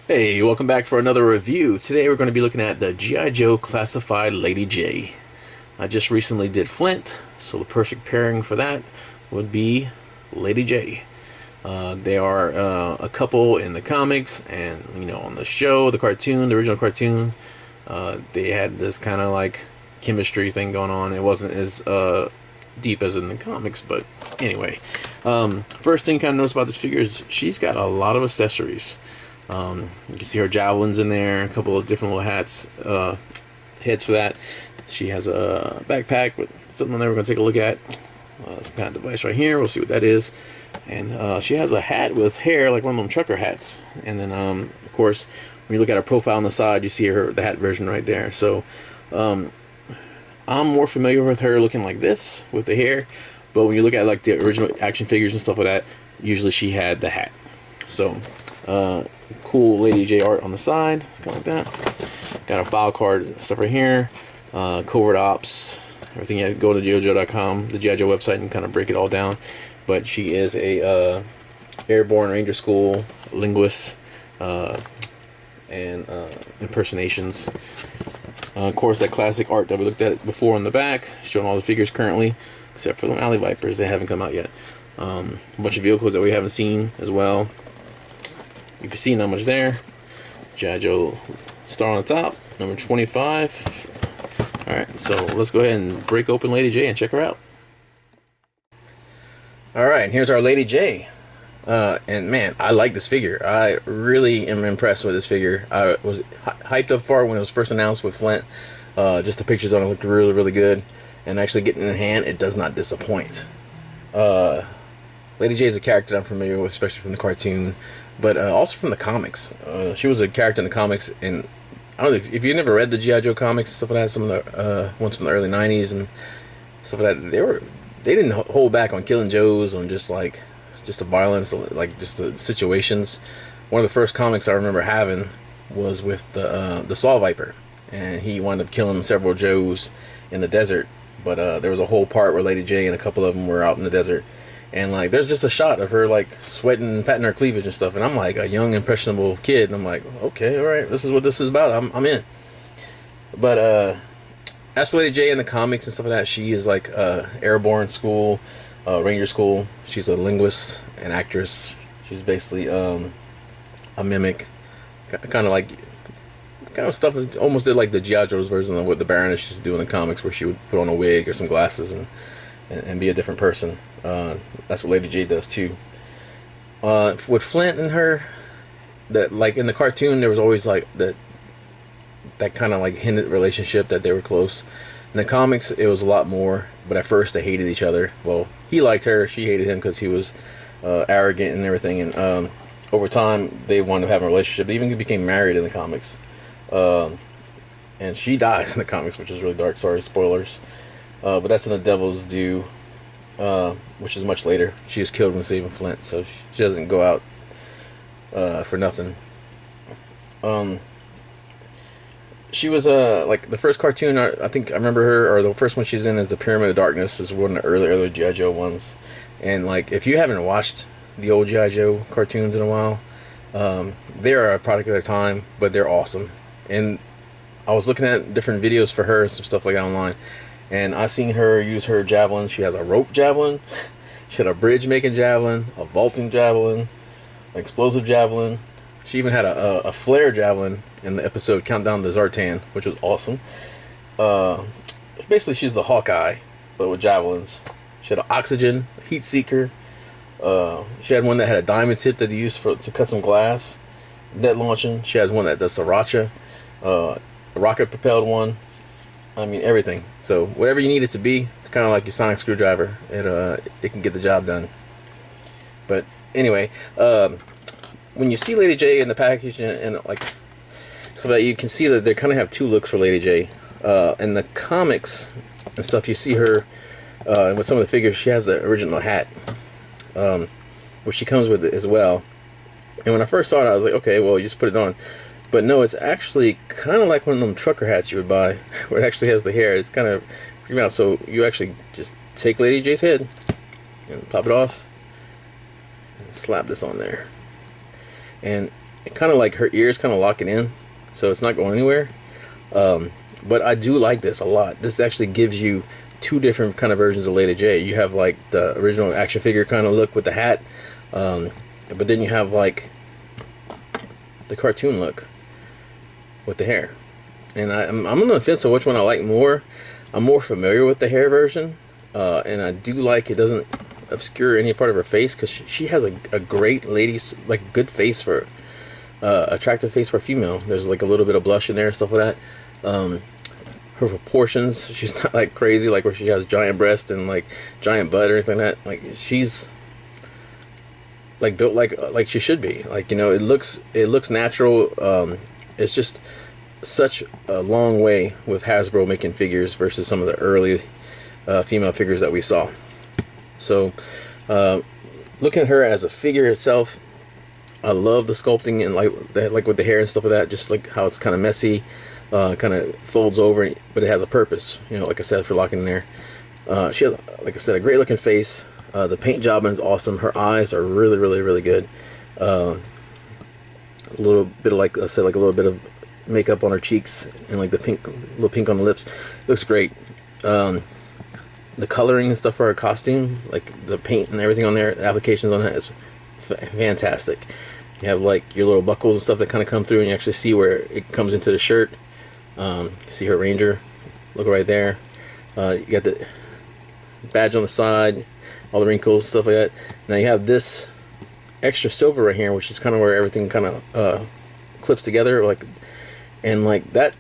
Hey, welcome back for another review. Today we're going to be looking at the G.I. Joe Classified Lady Jaye. I just recently did Flint, so the perfect pairing for that would be Lady Jaye. They are a couple in the comics, and on the show, the cartoon, the original cartoon, they had this kind of like chemistry thing going on. It wasn't as deep as in the comics, but anyway. First thing kind of notice about this figure is she's got a lot of accessories. You can see her javelins in there, a couple of different little heads for that. She has a backpack with something on there we're going to take a look at. Some kind of device right here, we'll see what that is. And she has a hat with hair, like one of them trucker hats. And then, of course, when you look at her profile on the side, you see the hat version right there. So, I'm more familiar with her looking like this, with the hair. But when you look at like the original action figures and stuff like that, usually she had the hat. So, cool Lady Jaye art on the side, kind of like that. Got a file card stuff right here. Covert ops, everything. You go to jojo.com, the G.I. Joe website, and kind of break it all down. But she is a airborne ranger school linguist and impersonations. Of course, that classic art that we looked at before on the back, showing all the figures currently, except for the Alley Vipers. They haven't come out yet. A bunch of vehicles that we haven't seen as well. You can see not much there. G.I. Joe star on the top, number 25. Alright, so let's go ahead and break open Lady Jaye and check her out. Alright, here's our Lady Jaye. And man, I like this figure. I really am impressed with this figure. I was hyped up for it when it was first announced with Flint. Just the pictures on it looked really, really good. And actually getting it in hand, it does not disappoint. Lady Jaye is a character I'm familiar with, especially from the cartoon, but also from the comics. She was a character in the comics, and I don't know if you've never read the G.I. Joe comics and stuff like that. Some of the ones from the early '90s and stuff like that. They didn't hold back on killing Joes, on just the violence, like just the situations. One of the first comics I remember having was with the Saw Viper, and he wound up killing several Joes in the desert. But there was a whole part where Lady Jaye and a couple of them were out in the desert. And like, there's just a shot of her like sweating and patting her cleavage and stuff, and I'm like a young impressionable kid, and I'm like, okay, all right, this is what this is about. I'm in. But as for Lady Jaye in the comics and stuff like that, she is like airborne school, ranger school. She's a linguist and actress. She's basically a mimic, kind of stuff that almost did like the G.I. Joe's version of what the Baroness used to do in the comics, where she would put on a wig or some glasses and be a different person. That's what Lady Jaye does too. With Flint and her, that like in the cartoon, there was always like that kind of like hinted relationship that they were close. In the comics, it was a lot more. But at first, they hated each other. Well, he liked her, she hated him because he was arrogant and everything. And over time, they wound up having a relationship. They even became married in the comics. And she dies in the comics, which is really dark. Sorry, spoilers. But that's in The Devil's Due, which is much later. She is killed when saving Flint, so she doesn't go out for nothing. She was like the first cartoon I think I remember her, or the first one she's in is the Pyramid of Darkness, is one of the early G.I. Joe ones. And like, if you haven't watched the old G.I. Joe cartoons in a while, they are a product of their time, but they're awesome. And I was looking at different videos for her and some stuff like that online, and I seen her use her javelin. She has a rope javelin, she had a bridge making javelin, a vaulting javelin, an explosive javelin. She even had a flare javelin in the episode Countdown to Zartan, which was awesome. Basically, she's the Hawkeye, but with javelins. She had an oxygen, a heat seeker. She had one that had a diamond tip that they used to cut some glass. Net launching. She has one that does sriracha. A rocket propelled one. I mean, everything. So whatever you need it to be, it's kind of like your sonic screwdriver. It can get the job done. But anyway, when you see Lady Jaye in the package and like, so that you can see that they kind of have two looks for Lady Jaye. In the comics and stuff, you see her with some of the figures. She has the original hat, which she comes with as well. And when I first saw it, I was like, okay, well, you just put it on. But no, it's actually kind of like one of them trucker hats you would buy, where it actually has the hair. It's kind of freaking out. So you actually just take Lady Jaye's head and pop it off and slap this on there. And it kind of like her ears kind of lock it in, so it's not going anywhere. But I do like this a lot. This actually gives you two different kind of versions of Lady Jaye. You have like the original action figure kind of look with the hat, but then you have like the cartoon look with the hair. And I'm on the fence of which one I like more. I'm more familiar with the hair version, and I do like it doesn't obscure any part of her face, because she has a great lady's, like, good face for attractive face for a female. There's like a little bit of blush in there and stuff like that. Her proportions, she's not like crazy, like where she has giant breast and like giant butt or anything like that. Like, she's like built like she should be. Like, you know, it looks natural. It's just such a long way with Hasbro making figures versus some of the early female figures that we saw. So looking at her as a figure itself, I love the sculpting and like with the hair and stuff like that, just like how it's kind of messy, kind of folds over, but it has a purpose, you know, like I said, for locking in there. She has, like I said, a great looking face. The paint job is awesome. Her eyes are really good. A little bit of, like I said, like a little bit of makeup on her cheeks and like the pink, little pink on the lips. Looks great. The coloring and stuff for her costume, like the paint and everything on there, the applications on that, is fantastic. You have like your little buckles and stuff that kind of come through, and you actually see where it comes into the shirt. See her Ranger look right there. You got the badge on the side, all the wrinkles, stuff like that. Now you have this extra silver right here, which is kind of where everything kind of clips together, like, and like that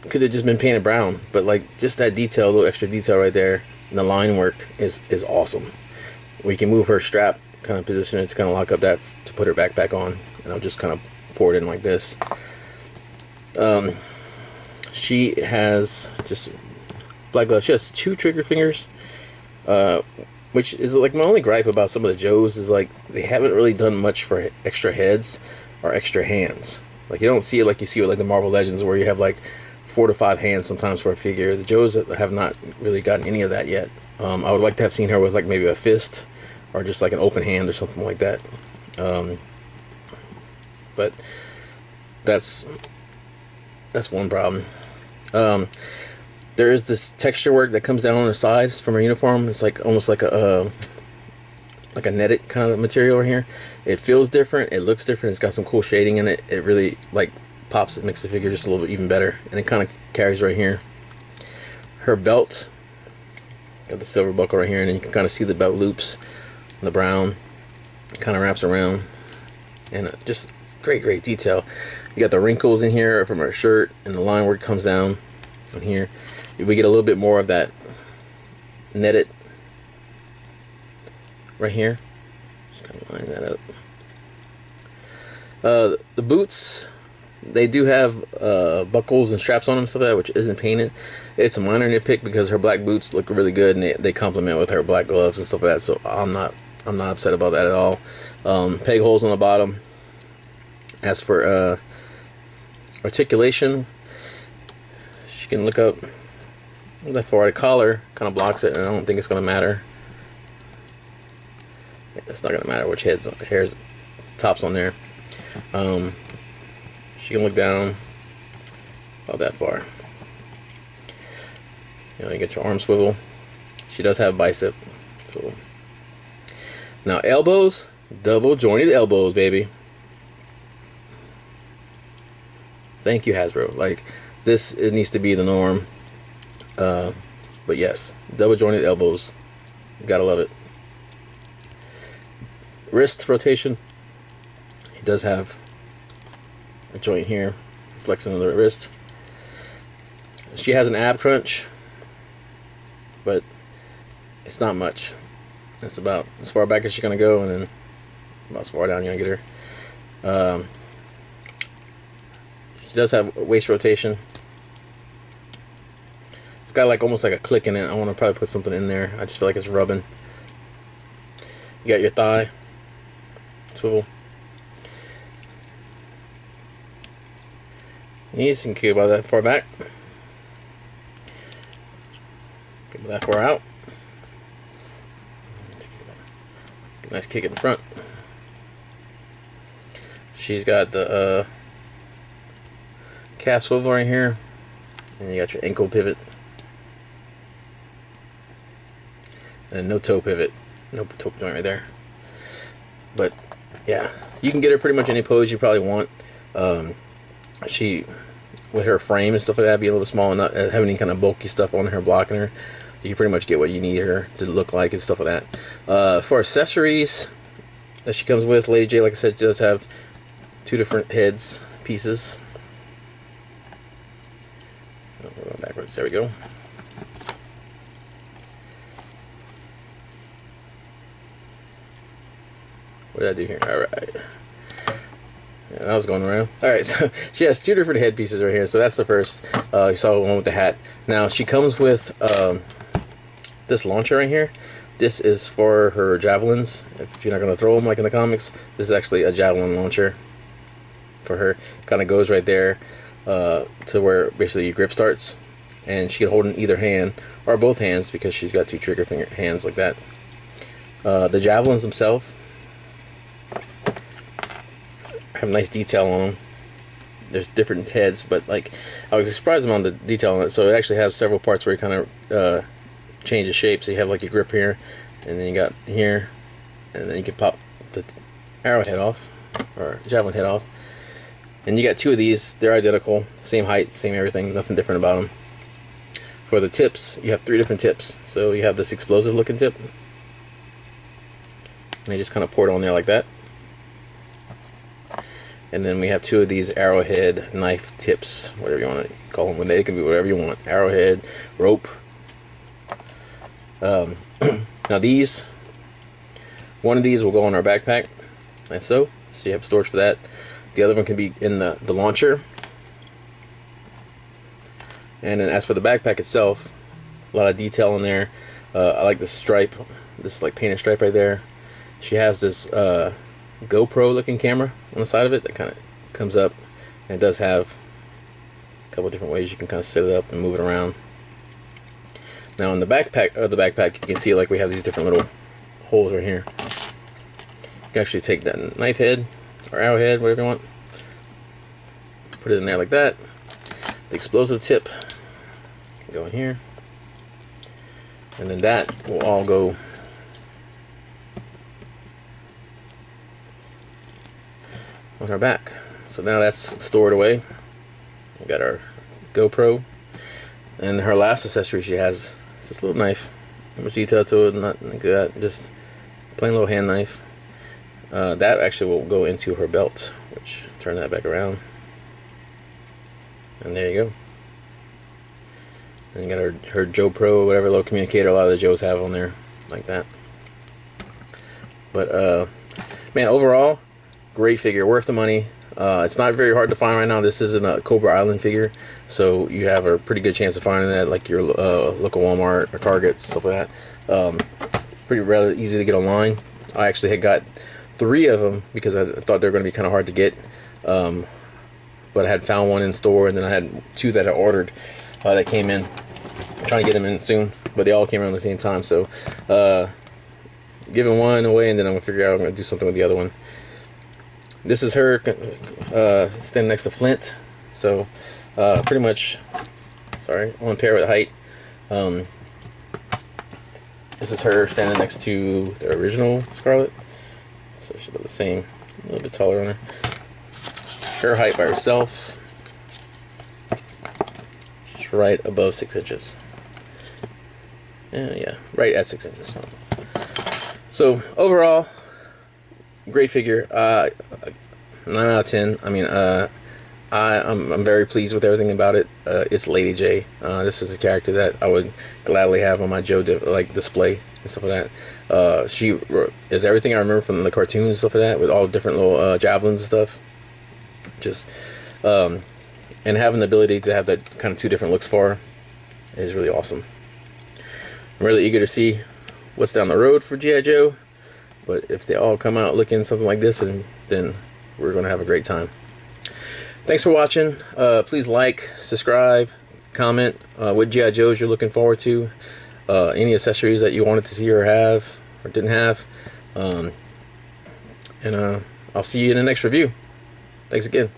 could have just been painted brown, but like just that detail, a little extra detail right there, and the line work is awesome. We can move her strap, kind of position it to kind of lock up that to put her back on, and I'll just kind of pour it in like this. She has just black gloves. She has 2 trigger fingers, which is like my only gripe about some of the Joes, is like they haven't really done much for extra heads or extra hands. Like, you don't see it like you see with like the Marvel Legends, where you have like 4 to 5 hands sometimes for a figure. The Joes have not really gotten any of that yet. I would like to have seen her with like maybe a fist or just like an open hand or something like that. But that's one problem. There is this texture work that comes down on the sides from her uniform. It's like almost like a netted kind of material right here. It feels different, it looks different, it's got some cool shading in it. It really like pops, it makes the figure just a little bit even better, and it kind of carries right here. Her belt, got the silver buckle right here, and then you can kind of see the belt loops, the brown, kind of wraps around, and just great detail. You got the wrinkles in here from her shirt, and the line work comes down on here. We get a little bit more of that netted right here. Just kind of line that up. The boots, they do have buckles and straps on them, stuff like that, which isn't painted. It's a minor nitpick because her black boots look really good, and they complement with her black gloves and stuff like that. So I'm not upset about that at all. Peg holes on the bottom. As for articulation, she can look up that far. The collar kind of blocks it, and I don't think it's going to matter. It's not going to matter which hair's tops on there. She can look down about that far. You know, you get your arm swivel. She does have bicep swivel. Now elbows, double jointed elbows, baby. Thank you, Hasbro. Like, this, it needs to be the norm. But yes, double jointed elbows. Gotta love it. Wrist rotation. He does have a joint here, flexing on the wrist. She has an ab crunch, but it's not much. It's about as far back as she's gonna go, and then about as far down you're gonna get her. She does have waist rotation. It's got like almost like a click in it. I want to probably put something in there. I just feel like it's rubbing. You got your thigh swivel. Knees can keep about that far back. Get that far out. Nice kick in the front. She's got the calf swivel right here, and you got your ankle pivot, and no toe pivot, no toe joint right there. But yeah, you can get her pretty much any pose you probably want. She, with her frame and stuff like that, be a little small and not have any kind of bulky stuff on her blocking her. You can pretty much get what you need her to look like and stuff like that. For accessories that she comes with, Lady Jaye, like I said, does have 2 different heads pieces. Oh, we're going backwards. There we go. What did I do here? All right. Yeah, that was going around. All right, so she has 2 different head pieces right here. So that's the first. You saw the one with the hat. Now she comes with this launcher right here. This is for her javelins. If you're not going to throw them like in the comics, this is actually a javelin launcher for her. Kind of goes right there to where basically your grip starts, and she can hold it in either hand or both hands because she's got 2 trigger finger hands like that. The javelins themselves have nice detail on them. There's different heads, but like I was surprised on the detail on it. So it actually has several parts where you kind of change the shape. So you have like your grip here, and then you got here, and then you can pop the arrowhead off or javelin head off. And you got 2 of these. They're identical, same height, same everything, nothing different about them. For the tips, you have 3 different tips. So you have this explosive looking tip, and you just kind of pour it on there like that. And then we have 2 of these arrowhead knife tips, whatever you want to call them. They can be whatever you want. Arrowhead, rope. Now these, one of these will go on our backpack, like so. So you have storage for that. The other one can be in the launcher. And then as for the backpack itself, a lot of detail in there. I like the stripe, this like painted stripe right there. She has this GoPro looking camera on the side of it that kind of comes up, and it does have a couple different ways you can kind of set it up and move it around. Now in the backpack you can see like we have these different little holes right here. You can actually take that knife head or arrowhead, whatever you want, put it in there like that. The explosive tip can go in here, and then that will all go on her back. So now that's stored away. We got our GoPro, and her last accessory she has is this little knife. Not much detail to it, not like that, just plain little hand knife. That actually will go into her belt, which turn that back around, and there you go. And you got her Joe Pro, whatever little communicator a lot of the Joes have on there, like that. But man, overall, great figure, worth the money. It's not very hard to find right now. This isn't a Cobra Island figure, so you have a pretty good chance of finding that like your local Walmart or Target, stuff like that. Pretty rather easy to get online. I actually had got 3 of them because I thought they were going to be kind of hard to get, but I had found one in store, and then I had 2 that I ordered that came in. I'm trying to get them in soon, but they all came around at the same time. So giving one away, and then I'm gonna figure out I'm gonna do something with the other one. This is her standing next to Flint, so pretty much, sorry, on pair with height. This is her standing next to the original Scarlet, so she's about the same, a little bit taller on her. Her height by herself, she's right above 6 inches. Yeah, right at 6 inches. So overall, great figure. 9 out of 10. I mean, I'm very pleased with everything about it. It's Lady Jaye. This is a character that I would gladly have on my Joe display and stuff like that. She is everything I remember from the cartoons and stuff like that, with all different little javelins and stuff. Just and having the ability to have that kind of 2 different looks for her is really awesome. I'm really eager to see what's down the road for G.I. Joe, but if they all come out looking something like this, and then we're going to have a great time. Thanks for watching. Please like, subscribe, comment what G.I. Joes you're looking forward to, any accessories that you wanted to see or have or didn't have, and I'll see you in the next review. Thanks again.